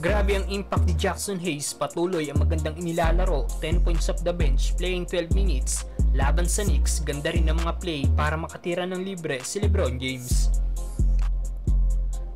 Grabe ang impact ni Jackson Hayes, patuloy ang magandang inilalaro, 10 points off the bench, playing 12 minutes. Laban sa Knicks, ganda rin ang mga play para makatira ng libre si LeBron James.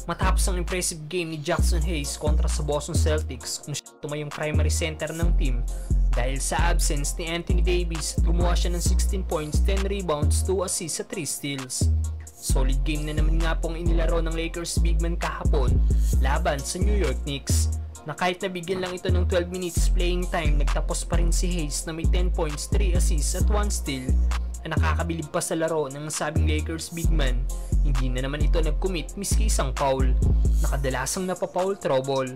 Matapos ang impressive game ni Jackson Hayes kontra sa Boston Celtics kung siya tumayong primary center ng team, dahil sa absence ni Anthony Davis, gumawa siya ng 16 points, 10 rebounds, 2 assists at 3 steals. Solid game na naman nga pong inilaro ng Lakers bigman kahapon laban sa New York Knicks, na kahit nabigyan lang ito ng 12 minutes playing time, nagtapos pa rin si Hayes na may 10 points, 3 assists at 1 steal, na nakakabilib pa sa laro ng nasabing Lakers bigman. Hindi na naman ito nag-commit miski isang foul, nakadalasang napapoul trouble.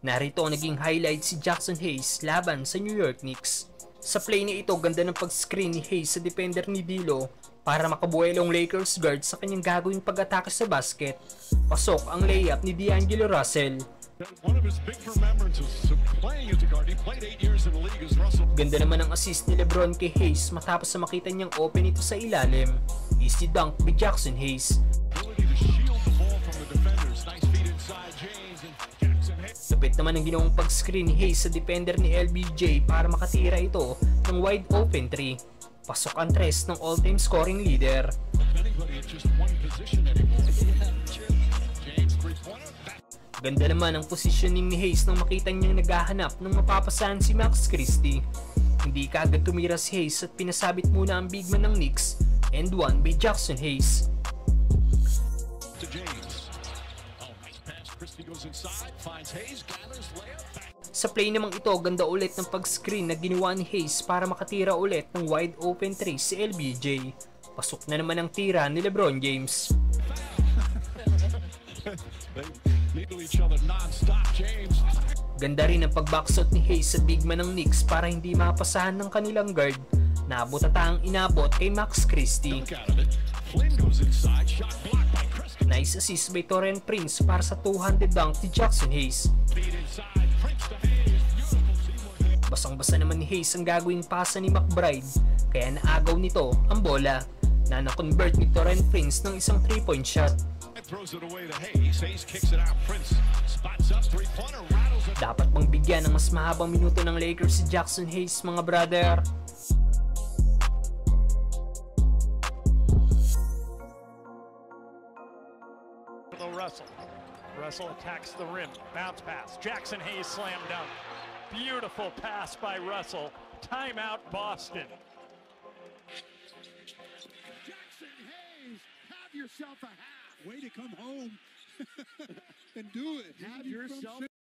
Narito ang naging highlight si Jackson Hayes laban sa New York Knicks. Sa play na ito, ganda ng pag-screen ni Hayes sa defender ni D'Lo para makabuelo ang Lakers guard sa kanyang gagawing pag-atake sa basket. Pasok ang layup ni D'Angelo Russell. Ganda naman ang assist ni LeBron kay Hayes matapos na makita niyang open ito sa ilalim. Easy dunk by Jackson Hayes. Lapit naman ang ginawang pag-screen ni Hayes sa defender ni LBJ para makatira ito ng wide open 3. Pasok ang tres ng all-time scoring leader. Ganda naman ang positioning ni Hayes nang makita niyang naghahanap ng mapapasahan si Max Christie. Hindi kaagad tumira si Hayes at pinasabit muna ang bigman ng Knicks, and one by Jackson Hayes. Sa play namang ito, ganda ulit ng pag-screen na ginawa ni Hayes para makatira ulit ng wide open 3 si LBJ. Pasok na naman ang tira ni LeBron James. Ganda rin ang pag-backshot ni Hayes sa bigman ng Knicks para hindi mapasahan ng kanilang guard. Naabot at ang inabot kay Max Christie. Nice assist by Taurean Prince para sa 200 dunk ni Jackson Hayes. Basang-basa naman ni Hayes ang gagawing pasa ni McBride, kaya naagaw nito ang bola na na-convert ni Taurean Prince ng isang 3-point shot. Dapat bang bigyan ng mas mahabang minuto ng Lakers si Jackson Hayes, mga brother? Russell attacks the rim, bounce pass, Jackson Hayes slam dunk. Beautiful pass by Russell. Timeout, Boston. Jackson Hayes, have yourself a half. Way to come home and do it. Have yourself